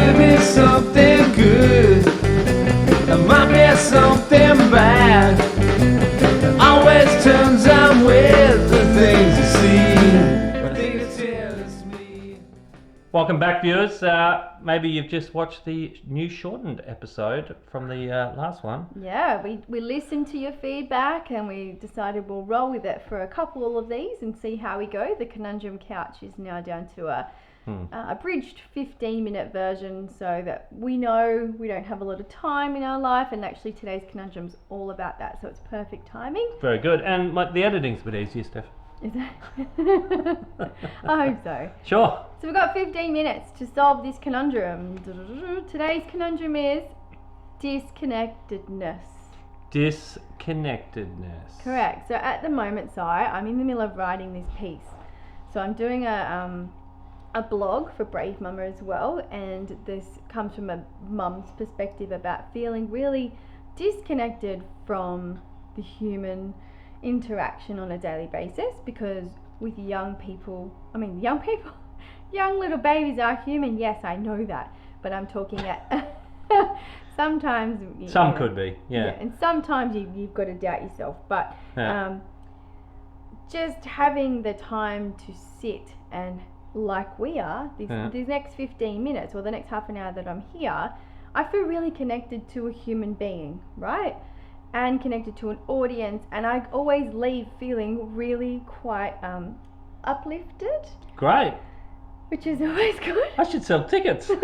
could be something good, it might be something bad. It always turns out with the things you see. I think it's just me. Welcome back, viewers. Maybe you've just watched the new shortened episode from the last one. Yeah, we listened to your feedback and we decided we'll roll with it for a couple of these and see how we go. The Conundrum Couch is now down to a abridged 15-minute version, so that we know we don't have a lot of time in our life, and actually today's conundrum's all about that, so it's perfect timing. Very good. And the editing's a bit easier, Steph. Is it? I hope so. Sure. So we've got 15 minutes to solve this conundrum. Today's conundrum is disconnectedness. Disconnectedness. Correct. So at the moment, Si, I'm in the middle of writing this piece. So I'm doing a blog for Brave Mama as well, and this comes from a mum's perspective about feeling really disconnected from the human interaction on a daily basis, because with young little babies are human. Yes, I know that, but I'm talking at sometimes some could be, yeah, and sometimes you've got to doubt yourself, but just having the time to sit and, like we are, these next 15 minutes or the next half an hour that I'm here, I feel really connected to a human being, right? And connected to an audience, and I always leave feeling really quite uplifted. Great. Which is always good. I should sell tickets. And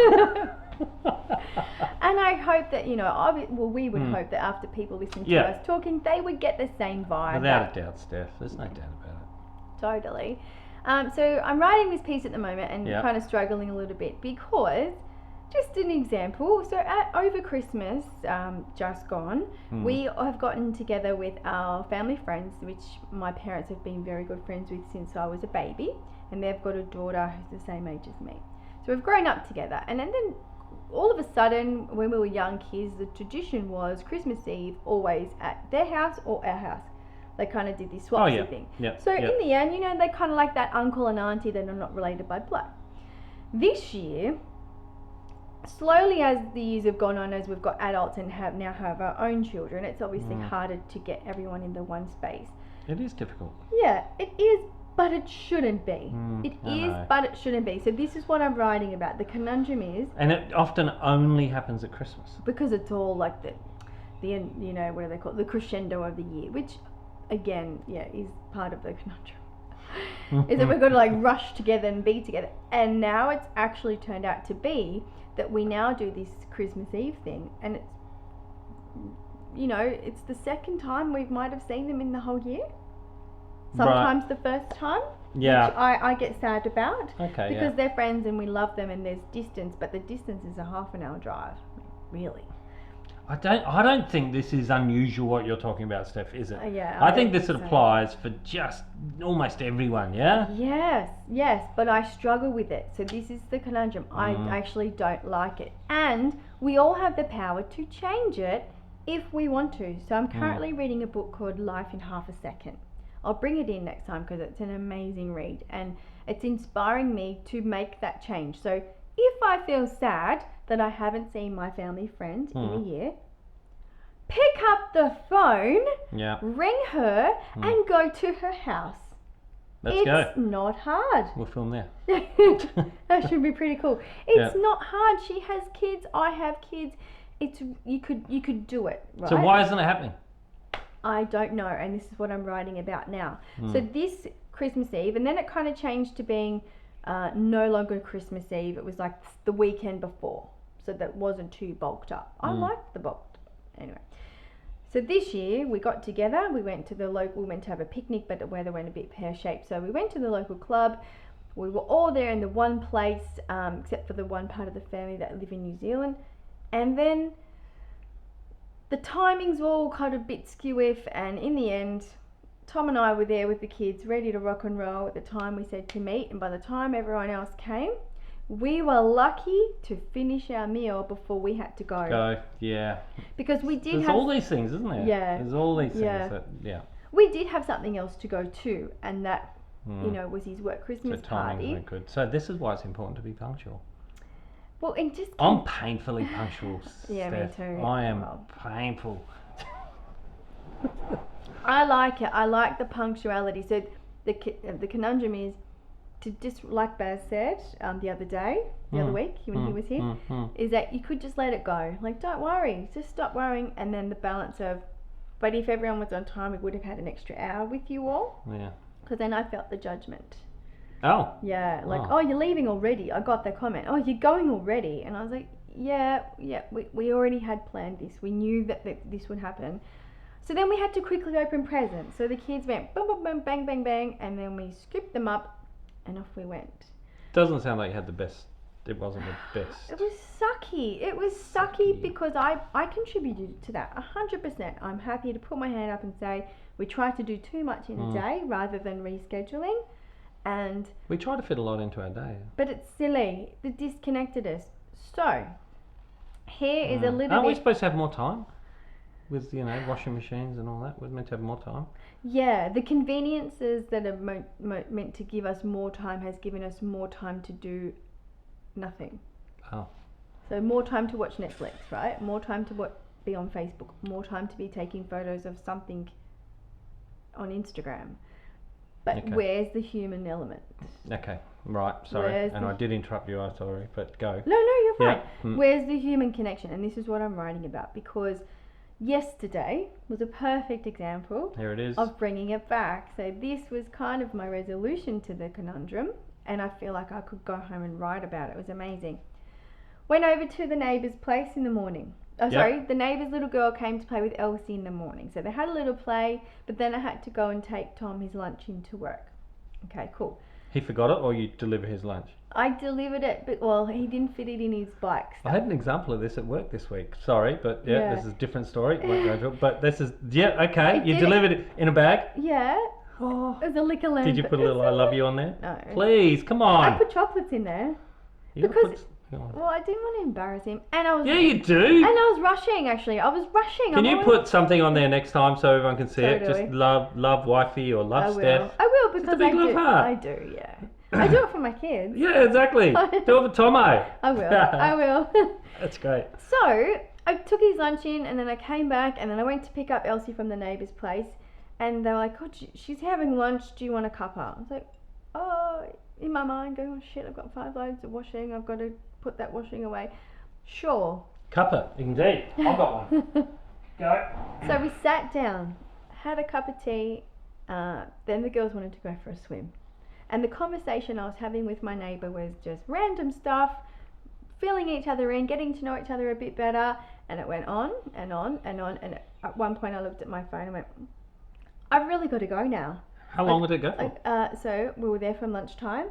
I hope that, we would hope that after people listen to us talking, they would get the same vibe. Without a doubt, Steph. There's no doubt about it. Totally. So I'm writing this piece at the moment and kind of struggling a little bit because, just an example, so over Christmas, just gone, we have gotten together with our family friends, which my parents have been very good friends with since I was a baby, and they've got a daughter who's the same age as me. So we've grown up together, and then all of a sudden, when we were young kids, the tradition was Christmas Eve always at their house or our house. They kind of did this swapsy thing. So in the end, they kind of like that uncle and auntie that are not related by blood. This year, slowly as the years have gone on, as we've got adults and now have our own children, it's obviously harder to get everyone in the one space. It is difficult. Yeah, it is, but it shouldn't be. But it shouldn't be. So this is what I'm writing about. The conundrum is... And it often only happens at Christmas. Because it's all like the what do they call it? The crescendo of the year, which, again, is part of the conundrum. Is that we've got to rush together and be together. And now it's actually turned out to be that we now do this Christmas Eve thing, and it's it's the second time we might have seen them in the whole year. Sometimes the first time, which I get sad about, because they're friends and we love them and there's distance, but the distance is a half an hour drive, really. I don't think this is unusual what you're talking about, Steph, is it? I think this applies for just almost everyone, yeah? Yes, but I struggle with it. So this is the conundrum. I actually don't like it. And we all have the power to change it if we want to. So I'm currently reading a book called Life in Half a Second. I'll bring it in next time because it's an amazing read and it's inspiring me to make that change. So if I feel sad that I haven't seen my family friend in a year, pick up the phone, ring her, and go to her house. Let's go. It's not hard. We'll film there. That should be pretty cool. It's not hard. She has kids. I have kids. You could do it, right? So why isn't it happening? I don't know, and this is what I'm writing about now. So this Christmas Eve, and then it kind of changed to being no longer Christmas Eve. It was like the weekend before, so that wasn't too bulked up. I liked the bulked up. Anyway, so this year we got together. We went to we went to have a picnic, but the weather went a bit pear-shaped. So we went to the local club. We were all there in the one place, except for the one part of the family that live in New Zealand. And then the timings were all kind of a bit skew-iff, and in the end, Tom and I were there with the kids, ready to rock and roll at the time we said to meet, and by the time everyone else came, we were lucky to finish our meal before we had to go. Because we did There's all these things, isn't there? Yeah. There's all these things We did have something else to go to, and that, was his work Christmas party. Good. So this is why it's important to be punctual. Well, and just I'm painfully punctual, Yeah, me Steph. too. I am Well. painful. I like it. I like the punctuality. So the conundrum is to just, like Baz said the other day, the other week when he was here, is that you could just let it go. Like, don't worry, just stop worrying. And then the balance of, but if everyone was on time, we would have had an extra hour with you all. Yeah. Because then I felt the judgment. Oh. Yeah, like, oh, you're leaving already. I got that comment. Oh, you're going already. And I was like, yeah, we already had planned this. We knew that this would happen. So then we had to quickly open presents. So the kids went boom, boom, boom, bang, bang, bang, and then we scooped them up and off we went. Doesn't sound like you had the best. It wasn't the best. It was sucky. It was sucky because I contributed to that 100%. I'm happy to put my hand up and say we tried to do too much in a day rather than rescheduling. And we try to fit a lot into our day. But it's silly. The disconnectedness. So here is a little Aren't we bit. supposed to have more time? With, washing machines and all that, we're meant to have more time. Yeah, the conveniences that are meant to give us more time has given us more time to do nothing. Oh. So more time to watch Netflix, right? More time to be on Facebook. More time to be taking photos of something on Instagram. But where's the human element? Okay, right, sorry. I did interrupt you, I'm sorry, but go. No, you're fine. Yeah. Where's the human connection? And this is what I'm writing about, because yesterday was a perfect example Here it is. of bringing it back. So this was kind of my resolution to the conundrum, and I feel like I could go home and write about it. It was amazing. Went over to the neighbour's place in the morning. The neighbour's little girl came to play with Elsie in the morning. So they had a little play, but then I had to go and take Tom his lunch into work. Okay, cool. He forgot it, or you deliver his lunch? I delivered it, but he didn't fit it in his bike stuff. I had an example of this at work this week. Sorry, but this is a different story. Won't go into it, but this is, okay. You delivered it in a bag? Yeah. Oh. It was a liquor lamp. Did you put a little I love you on there? No. Please, come on. I put chocolates in there. Well, I didn't want to embarrass him, and I was. Yeah, you do. And I was rushing. Actually, I was rushing. Can you put something on there next time so everyone can see it? Just love wifey or love Steph. I will because big love heart. I do. Yeah. I do it for my kids. Yeah, exactly. Do it for Tomo. I will. That's great. So I took his lunch in, and then I came back, and then I went to pick up Elsie from the neighbour's place, and they were like, "Oh, she's having lunch. Do you want a cuppa?" I was like, "Oh." In my mind, going, "Oh shit, I've got 5 loads of washing. I've got to put that washing away." Sure. Cuppa, indeed. I've got one. Go. So we sat down, had a cup of tea. Then the girls wanted to go for a swim, and the conversation I was having with my neighbour was just random stuff, filling each other in, getting to know each other a bit better, and it went on and on and on. And at one point, I looked at my phone and went, "I've really got to go now." How long would it go for? So we were there from lunchtime,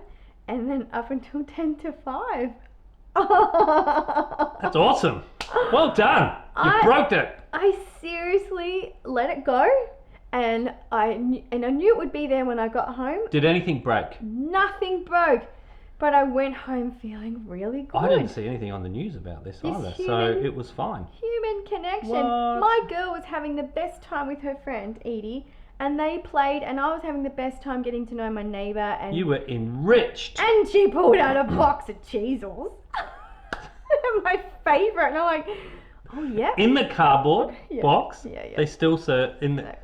and then up until 10 to 5. That's awesome. Well done. You broke it. I seriously let it go, and I knew it would be there when I got home. Did anything break? Nothing broke, but I went home feeling really good. I didn't see anything on the news about this either, so it was fine. Human connection. What? My girl was having the best time with her friend Edie, and they played, and I was having the best time getting to know my neighbour. And you were enriched. And she pulled out a box of Cheezels. My favourite. And I'm like, oh yeah. In the cardboard box, Yeah. they still serve in the.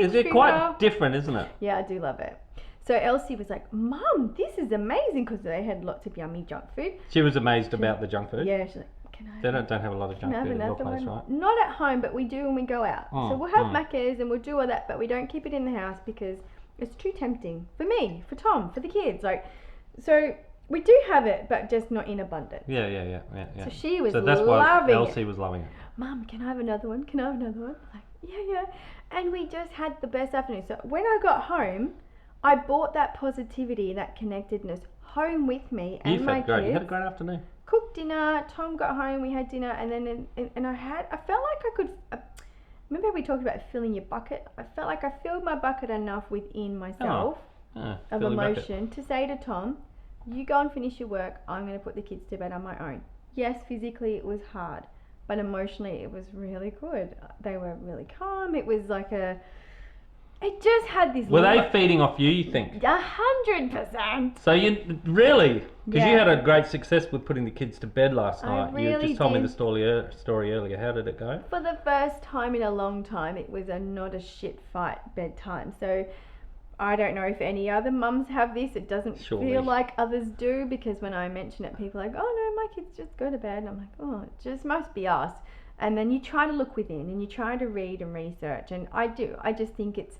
They're quite different, isn't it? Yeah, I do love it. So Elsie was like, "Mum, this is amazing," because they had lots of yummy junk food. She was amazed about the junk food. Yeah, she's like, They don't have a lot of junk food in your place, right? Not at home, but we do when we go out. So we'll have Macca's and we'll do all that, but we don't keep it in the house because it's too tempting for me, for Tom, for the kids. So we do have it, but just not in abundance. Yeah. So she was that's loving why Elsie was loving it. "Mum, can I have another one? Can I have another one?" I'm like, yeah. And we just had the best afternoon. So when I got home, I brought that positivity, that connectedness home with me and my kids. You had a great afternoon. Cooked dinner. Tom got home. We had dinner, and then I felt like I could. Remember we talked about filling your bucket. I felt like I filled my bucket enough within myself of emotion to say to Tom, "You go and finish your work. I'm going to put the kids to bed on my own." Yes, physically it was hard, but emotionally it was really good. They were really calm. It was like It just had this. Were they feeding off you, you think? 100%. So you really, because you Yeah. had a great success with putting the kids to bed last night. You really just told me did. the story earlier. How did it go? For the first time in a long time, it was not a shit fight bedtime. So I don't know if any other mums have this. It doesn't Surely. feel like others do, because when I mention it, people are like, oh no, my kids just go to bed. And I'm like, oh, it just must be us. And then you try to look within and you try to read and research. And I do. I just think it's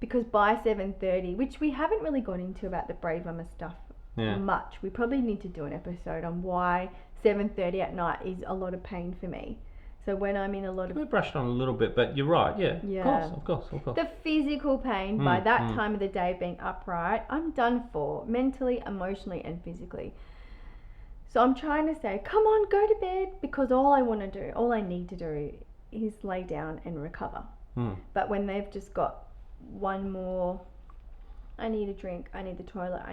because by 7:30, which we haven't really gone into about the Brave Mama stuff much. We probably need to do an episode on why 7:30 at night is a lot of pain for me. So when I'm in a lot of... We brushed on a little bit, but you're right, Yeah. Of course. The physical pain by that time of the day of being upright, I'm done for, mentally, emotionally and physically. So I'm trying to say, come on, go to bed, because all I need to do is lay down and recover. But when they've just got one more, I need a drink, I need the toilet, I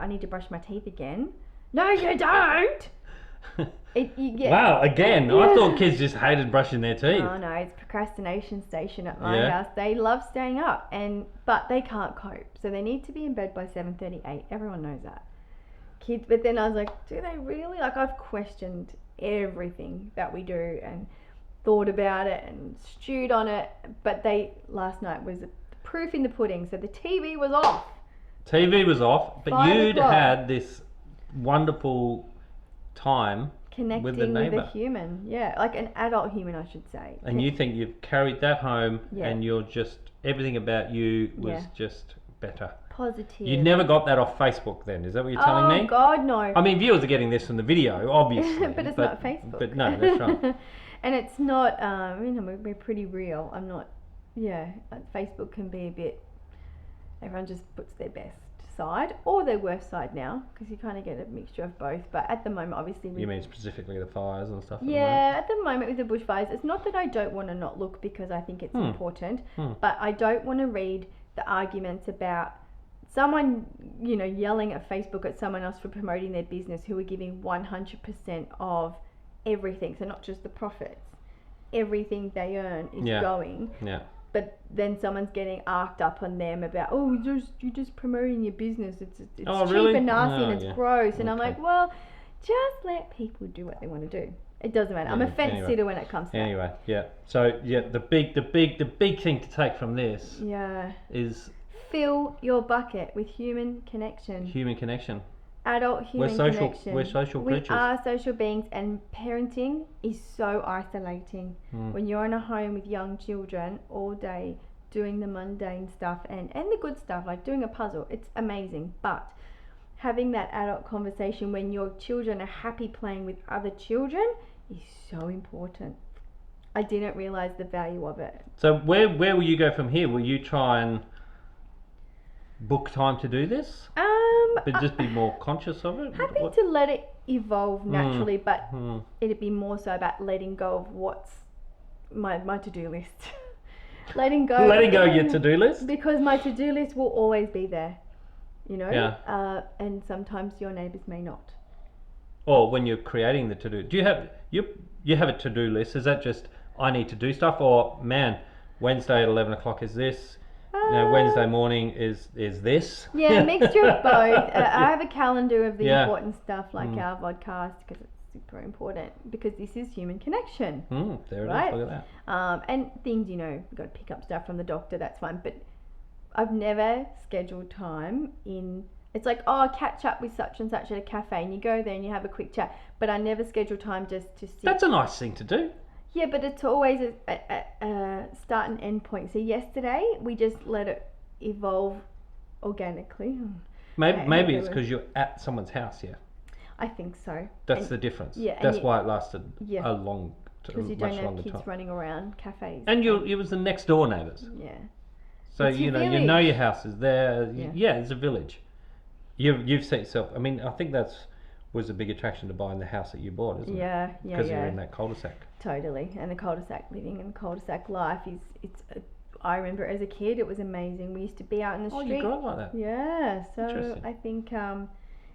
need to brush my teeth again. No, you don't! Wow, again, I thought kids just hated brushing their teeth. Oh no, it's procrastination station at my house. They love staying up, but they can't cope, so they need to be in bed by 7:38. Everyone knows that. Kids, but then I was like, do they really? Like, I've questioned everything that we do and thought about it and stewed on it, but last night was proof in the pudding. So the TV was off. TV was off, but 5 you'd o'clock. had this wonderful time Connecting with the neighbour. with a human, like an adult human, I should say. And you think you've carried that home, and you're just, everything about you was just better. Positive. You never got that off Facebook then, is that what you're telling me? Oh God, no. I mean, viewers are getting this from the video, obviously. but it's not Facebook. But no, that's right. And it's not, we're pretty real. I'm not, like Facebook can be a bit, everyone just puts their best side or their worst side now, because you kind of get a mixture of both. But at the moment, obviously... You mean specifically the fires and stuff? At the moment with the bushfires, it's not that I don't want to not look, because I think it's important, but I don't want to read the arguments about someone, yelling at Facebook at someone else for promoting their business who are giving 100% of everything. So not just the profits, everything they earn is going. Yeah. But then someone's getting arced up on them about, you're just promoting your business. It's cheap and nasty and it's gross. And I'm like, well, just let people do what they want to do. It doesn't matter. I'm a fence sitter when it comes to that. So the big thing to take from this is fill your bucket with human connection. Human connection. Adult human connection. We're social creatures. We are social beings, and parenting is so isolating. When you're in a home with young children all day doing the mundane stuff and the good stuff, like doing a puzzle, it's amazing. But having that adult conversation when your children are happy playing with other children is so important. I didn't realise the value of it. So where will you go from here? Will you try and book time to do this? But just be more conscious of it? Happy to let it evolve naturally, but it'd be more so about letting go of what's my to-do list. Letting go your to-do list? Because my to-do list will always be there, and sometimes your neighbours may not. Or when you're creating the to-do, do you have a to-do list? Is that just, I need to do stuff, or man, Wednesday at 11 o'clock is this? Wednesday morning is this. Yeah, mixture of both. I have a calendar of the important stuff, like our podcast, because it's super important, because this is human connection. There it is, look at that. And things, you've got to pick up stuff from the doctor, that's fine. But I've never scheduled time in... It's like, catch up with such and such at a cafe, and you go there and you have a quick chat. But I never schedule time just to sit. That's a nice thing to do. Yeah, but it's always a start and end point. So yesterday, we just let it evolve organically. Maybe it's because you're at someone's house, I think so. That's the difference. Yeah, that's why it lasted a long time. Because you don't have kids running around cafes. And it was the next door neighbours. Yeah. So, you know your house is there. Yeah, it's a village. You've set yourself... I mean, I think was a big attraction to buying the house that you bought, isn't it? Yeah. Because you're in that cul-de-sac. Totally. And the cul-de-sac, living in cul-de-sac life I remember as a kid, it was amazing. We used to be out in the street. Oh, you grew up like that? Yeah. So I think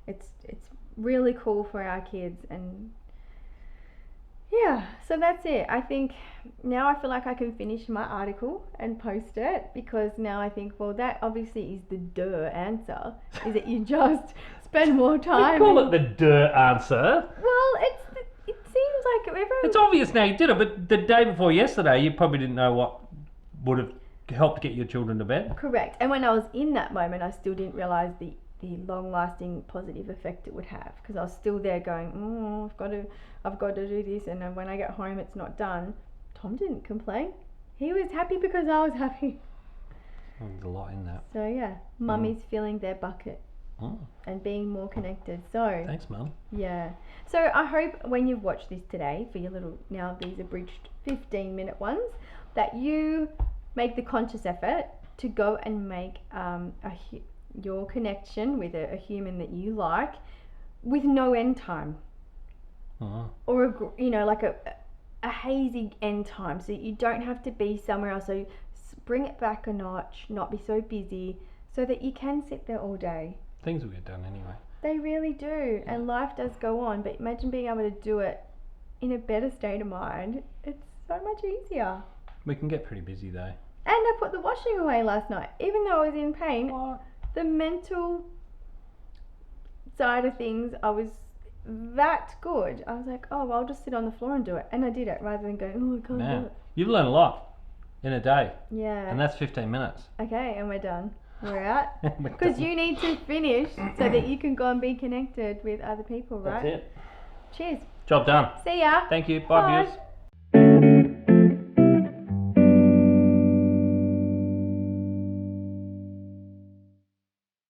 it's really cool for our kids, and Yeah, so that's it. I think now I feel like I can finish my article and post it, because now I think, well, that obviously is the answer, is that you just spend more time. Call it the dirt answer. Well, it seems like everyone. It's obvious now you did it, but the day before yesterday, you probably didn't know what would have helped get your children to bed. Correct. And when I was in that moment, I still didn't realise the long-lasting positive effect it would have, because I was still there going, I've got to do this, and then when I get home it's not done. Tom didn't complain. He was happy because I was happy. There's a lot in that. So yeah, mummy's filling their bucket and being more connected. So Thanks, Mum. yeah. So I hope when you've watched this today, for your little, now these abridged 15-minute ones, that you make the conscious effort to go and make your connection with a human that you like with no end time, or like a hazy end time, so you don't have to be somewhere else. So bring it back a notch, not be so busy, so that you can sit there all day. Things will get done anyway. They really do, and life does go on, but imagine being able to do it in a better state of mind. It's so much easier. We can get pretty busy though. And I put the washing away last night, even though I was in pain. What? The mental side of things, I was that good. I was like, oh, well, I'll just sit on the floor and do it. And I did it, rather than going, I can't do it. You've learned a lot in a day. Yeah. And that's 15 minutes. Okay, and we're done. We're out. Because you need to finish so that you can go and be connected with other people, right? That's it. Cheers. Job done. See ya. Thank you. Bye, viewers.